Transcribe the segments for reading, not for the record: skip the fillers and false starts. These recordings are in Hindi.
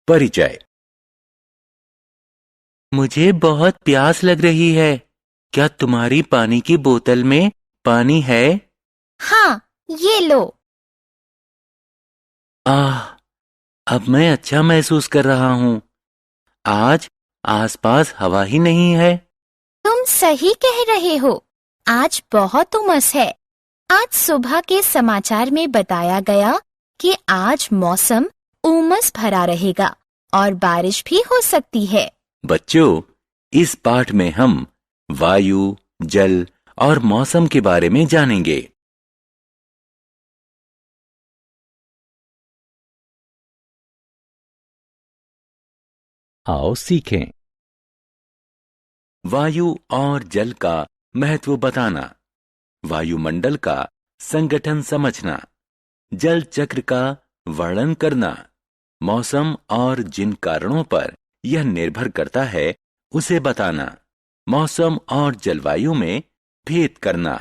परिचय। मुझे बहुत प्यास लग रही है। क्या तुम्हारी पानी की बोतल में पानी है? हाँ, ये लो। आह, अब मैं अच्छा महसूस कर रहा हूँ। आज आसपास हवा ही नहीं है। तुम सही कह रहे हो। आज बहुत उमस है। आज सुबह के समाचार में बताया गया कि आज मौसम उमस भरा रहेगा और बारिश भी हो सकती है। बच्चों, इस पाठ में हम वायु, जल और मौसम के बारे में जानेंगे। आओ सीखें। वायु और जल का महत्व बताना, वायुमंडल का संगठन समझना, जल चक्र का वर्णन करना, मौसम और जिन कारणों पर यह निर्भर करता है उसे बताना, मौसम और जलवायु में भेद करना।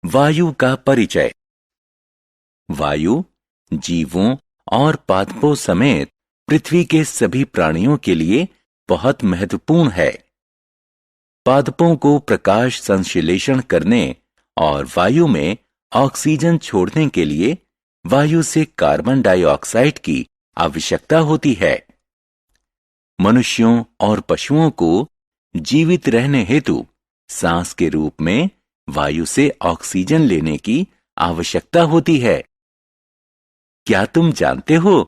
वायु का परिचय। वायु जीवों और पादपों समेत पृथ्वी के सभी प्राणियों के लिए बहुत महत्वपूर्ण है। पादपों को प्रकाश संश्लेषण करने और वायु में ऑक्सीजन छोड़ने के लिए वायु से कार्बन डाइऑक्साइड की आवश्यकता होती है। मनुष्यों और पशुओं को जीवित रहने हेतु सांस के रूप में वायु से ऑक्सीजन लेने की आवश्यकता होती है। क्या तुम जानते हो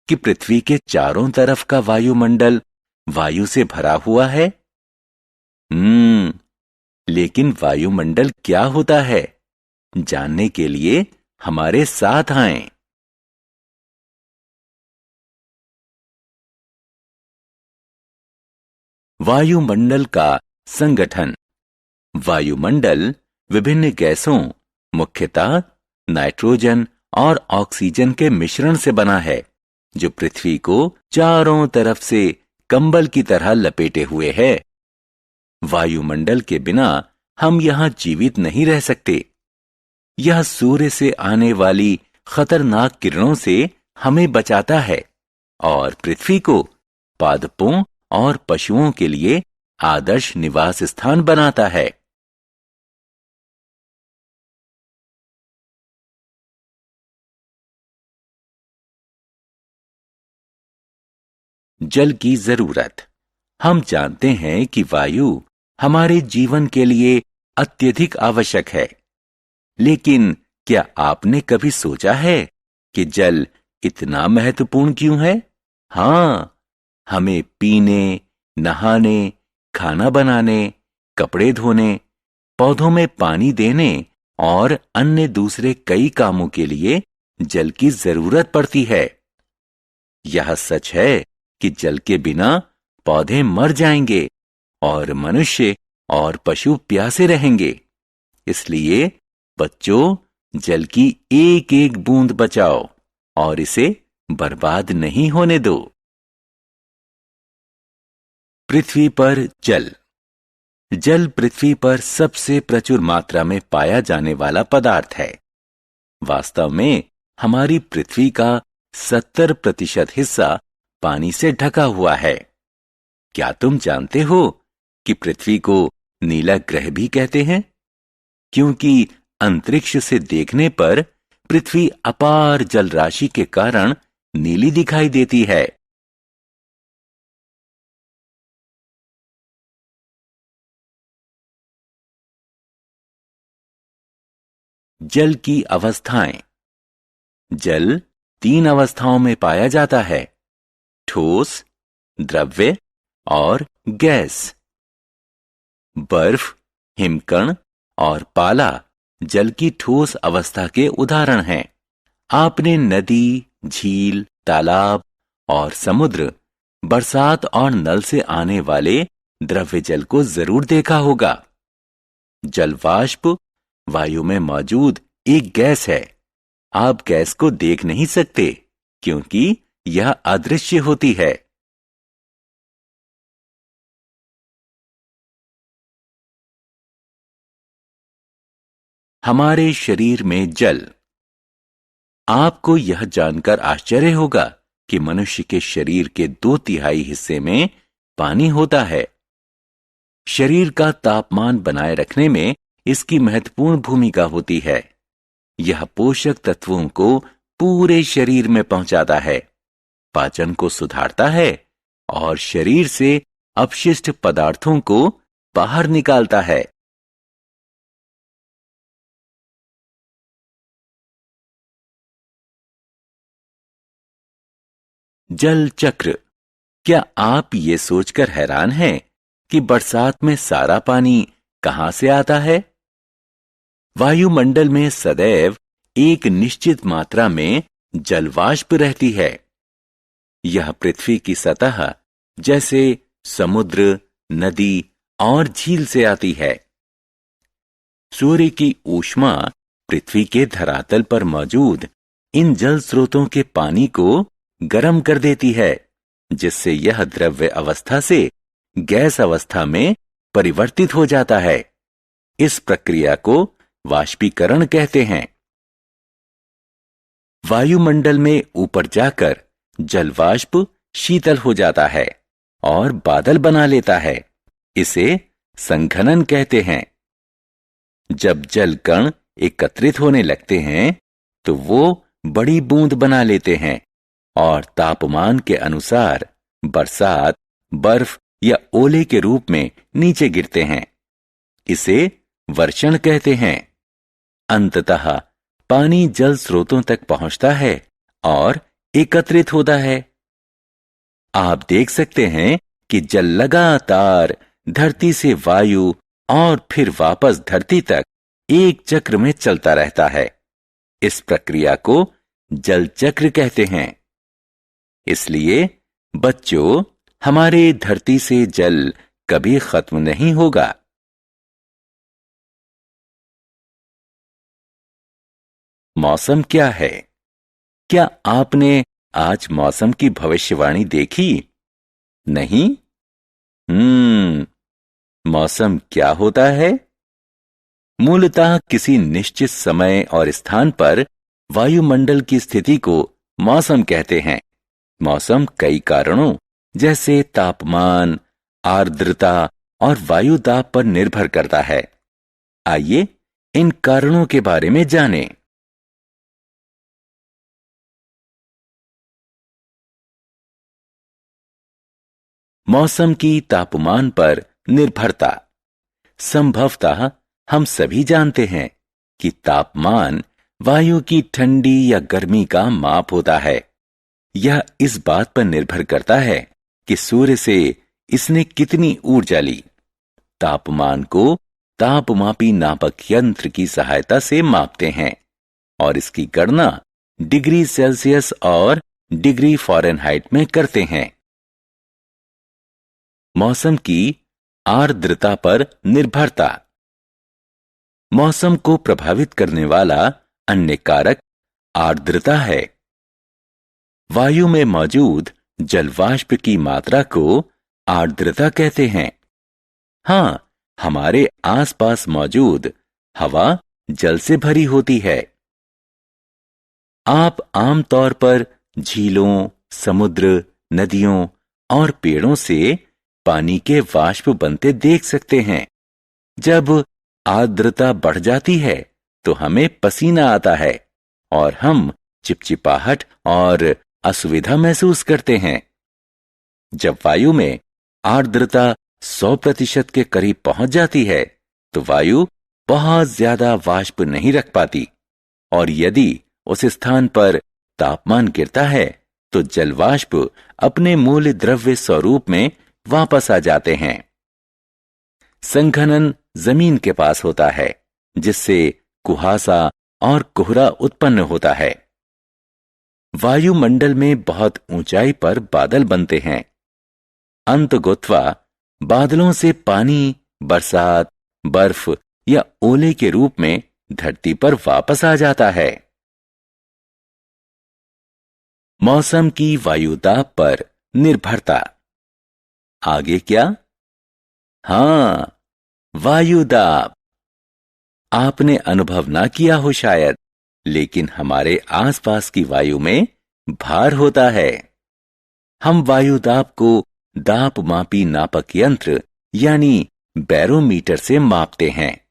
कि पृथ्वी के चारों तरफ का वायुमंडल वायु से भरा हुआ है? लेकिन वायुमंडल क्या होता है, जानने के लिए हमारे साथ आएं। वायुमंडल का संगठन। वायुमंडल विभिन्न गैसों, मुख्यतः नाइट्रोजन और ऑक्सीजन के मिश्रण से बना है, जो पृथ्वी को चारों तरफ से कंबल की तरह लपेटे हुए है। वायुमंडल के बिना हम यहां जीवित नहीं रह सकते। यह सूर्य से आने वाली खतरनाक किरणों से हमें बचाता है और पृथ्वी को पादपों और पशुओं के लिए आदर्श निवास स्थान बनाता है। जल की जरूरत। हम जानते हैं कि वायु हमारे जीवन के लिए अत्यधिक आवश्यक है, लेकिन क्या आपने कभी सोचा है कि जल इतना महत्वपूर्ण क्यों है? हाँ, हमें पीने, नहाने, खाना बनाने, कपड़े धोने, पौधों में पानी देने और अन्य दूसरे कई कामों के लिए जल की जरूरत पड़ती है। यह सच है कि जल के बिना पौधे मर जाएंगे और मनुष्य और पशु प्यासे रहेंगे। इसलिए बच्चों, जल की एक एक बूंद बचाओ और इसे बर्बाद नहीं होने दो। पृथ्वी पर जल। जल पृथ्वी पर सबसे प्रचुर मात्रा में पाया जाने वाला पदार्थ है। वास्तव में हमारी पृथ्वी का 70% हिस्सा पानी से ढका हुआ है। क्या तुम जानते हो कि पृथ्वी को नीला ग्रह भी कहते हैं? क्योंकि अंतरिक्ष से देखने पर पृथ्वी अपार जल राशि के कारण नीली दिखाई देती है। जल की अवस्थाएं। जल 3 अवस्थाओं में पाया जाता है: ठोस, द्रव्य और गैस। बर्फ, हिमकण और पाला जल की ठोस अवस्था के उदाहरण हैं। आपने नदी, झील, तालाब और समुद्र, बरसात और नल से आने वाले द्रव्य जल को जरूर देखा होगा। जलवाष्प वायु में मौजूद एक गैस है। आप गैस को देख नहीं सकते क्योंकि यह अदृश्य होती है। हमारे शरीर में जल। आपको यह जानकर आश्चर्य होगा कि मनुष्य के शरीर के 2/3 हिस्से में पानी होता है। शरीर का तापमान बनाए रखने में इसकी महत्वपूर्ण भूमिका होती है। यह पोषक तत्वों को पूरे शरीर में पहुंचाता है, पाचन को सुधारता है और शरीर से अपशिष्ट पदार्थों को बाहर निकालता है। जल चक्र। क्या आप ये सोचकर हैरान हैं कि बरसात में सारा पानी कहां से आता है? वायुमंडल में सदैव एक निश्चित मात्रा में जलवाष्प रहती है। यह पृथ्वी की सतह जैसे समुद्र, नदी और झील से आती है। सूर्य की ऊष्मा पृथ्वी के धरातल पर मौजूद इन जल स्रोतों के पानी को गर्म कर देती है, जिससे यह द्रव्य अवस्था से गैस अवस्था में परिवर्तित हो जाता है। इस प्रक्रिया को वाष्पीकरण कहते हैं। वायुमंडल में ऊपर जाकर जलवाष्प शीतल हो जाता है और बादल बना लेता है। इसे संघनन कहते हैं। जब जल कण एकत्रित होने लगते हैं तो वो बड़ी बूंद बना लेते हैं और तापमान के अनुसार बरसात, बर्फ या ओले के रूप में नीचे गिरते हैं। इसे वर्षण कहते हैं। अंततः पानी जल स्रोतों तक पहुंचता है और एकत्रित होता है। आप देख सकते हैं कि जल लगातार धरती से वायु और फिर वापस धरती तक एक चक्र में चलता रहता है। इस प्रक्रिया को जल चक्र कहते हैं। इसलिए बच्चों, हमारे धरती से जल कभी खत्म नहीं होगा। मौसम क्या है? क्या आपने आज मौसम की भविष्यवाणी देखी? नहीं? मौसम क्या होता है? मूलतः किसी निश्चित समय और स्थान पर वायुमंडल की स्थिति को मौसम कहते हैं। मौसम कई कारणों जैसे तापमान, आर्द्रता और वायु दाब पर निर्भर करता है। आइए इन कारणों के बारे में जानें। मौसम की तापमान पर निर्भरता। संभवतः हम सभी जानते हैं कि तापमान वायु की ठंडी या गर्मी का माप होता है। यह इस बात पर निर्भर करता है कि सूर्य से इसने कितनी ऊर्जा ली। तापमान को तापमापी नापक यंत्र की सहायता से मापते हैं और इसकी गणना डिग्री सेल्सियस और डिग्री फ़ारेनहाइट में करते हैं। मौसम की आर्द्रता पर निर्भरता। मौसम को प्रभावित करने वाला अन्य कारक आर्द्रता है। वायु में मौजूद जलवाष्प की मात्रा को आर्द्रता कहते हैं। हां, हमारे आसपास मौजूद हवा जल से भरी होती है। आप आमतौर पर झीलों, समुद्र, नदियों और पेड़ों से पानी के वाष्प बनते देख सकते हैं। जब आर्द्रता बढ़ जाती है तो हमें पसीना आता है और हम चिपचिपाहट और असुविधा महसूस करते हैं। जब वायु में आर्द्रता 100% के करीब पहुंच जाती है तो वायु बहुत ज्यादा वाष्प नहीं रख पाती और यदि उस स्थान पर तापमान गिरता है तो जलवाष्प अपने मूल द्रव्य स्वरूप में वापस आ जाते हैं। संघनन जमीन के पास होता है, जिससे कुहासा और कोहरा उत्पन्न होता है। वायुमंडल में बहुत ऊंचाई पर बादल बनते हैं। अंततः बादलों से पानी बरसात, बर्फ या ओले के रूप में धरती पर वापस आ जाता है। मौसम की वायुदाब पर निर्भरता। आगे क्या? हां, वायुदाब। आपने अनुभव ना किया हो शायद, लेकिन हमारे आसपास की वायु में भार होता है। हम वायु दाब को दाब मापी नापक यंत्र यानी बैरोमीटर से मापते हैं।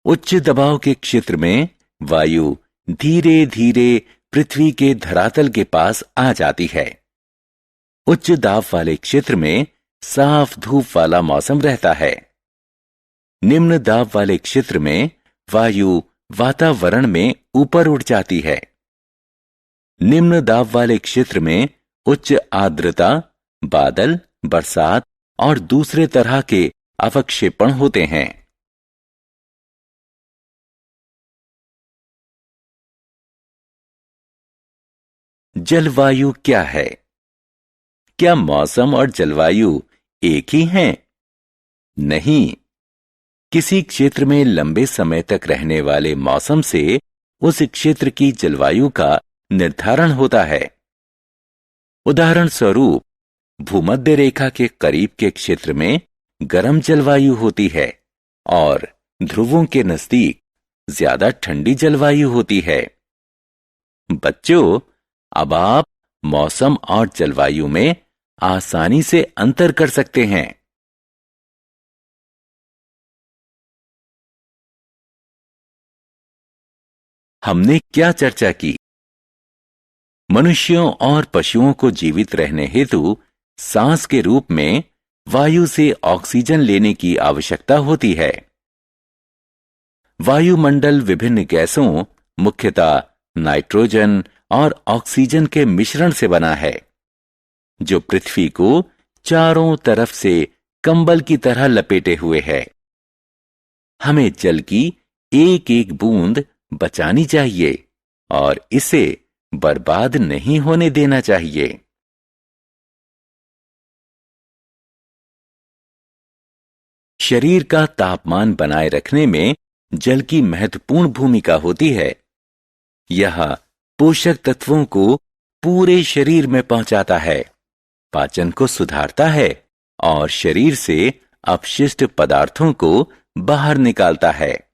उच्च दबाव के क्षेत्र में वायु धीरे धीरे पृथ्वी के धरातल के पास आ जाती है। उच्च दाब वाले क्षेत्र में साफ धूप वाला मौसम रहता है। निम्न दाब वाले क्षेत्र में वायु वातावरण में ऊपर उठ जाती है। निम्न दाब वाले क्षेत्र में उच्च आर्द्रता, बादल, बरसात और दूसरे तरह के अवक्षेपण होते हैं। जलवायु क्या है? क्या मौसम और जलवायु एक ही हैं? नहीं। किसी क्षेत्र में लंबे समय तक रहने वाले मौसम से उस क्षेत्र की जलवायु का निर्धारण होता है। उदाहरण स्वरूप, भूमध्य रेखा के करीब के क्षेत्र में गर्म जलवायु होती है और ध्रुवों के नजदीक ज्यादा ठंडी जलवायु होती है। बच्चों, अब आप मौसम और जलवायु में आसानी से अंतर कर सकते हैं। हमने क्या चर्चा की? मनुष्यों और पशुओं को जीवित रहने हेतु सांस के रूप में वायु से ऑक्सीजन लेने की आवश्यकता होती है। वायुमंडल विभिन्न गैसों, मुख्यतः नाइट्रोजन और ऑक्सीजन के मिश्रण से बना है, जो पृथ्वी को चारों तरफ से कंबल की तरह लपेटे हुए है। हमें जल की एक एक बूंद बचानी चाहिए और इसे बर्बाद नहीं होने देना चाहिए। शरीर का तापमान बनाए रखने में जल की महत्वपूर्ण भूमिका होती है। यह पोषक तत्वों को पूरे शरीर में पहुंचाता है, पाचन को सुधारता है और शरीर से अपशिष्ट पदार्थों को बाहर निकालता है।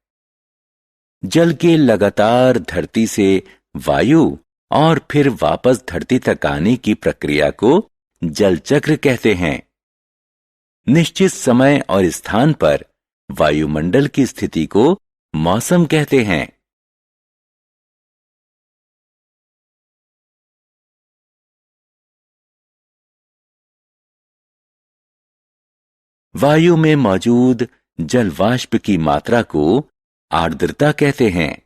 जल के लगातार धरती से वायु और फिर वापस धरती तक आने की प्रक्रिया को जल चक्र कहते हैं। निश्चित समय और स्थान पर वायुमंडल की स्थिति को मौसम कहते हैं। वायु में मौजूद जल वाष्प की मात्रा को आर्द्रता कहते हैं।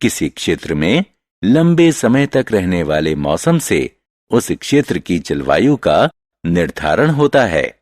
किसी क्षेत्र में लंबे समय तक रहने वाले मौसम से उस क्षेत्र की जलवायु का निर्धारण होता है।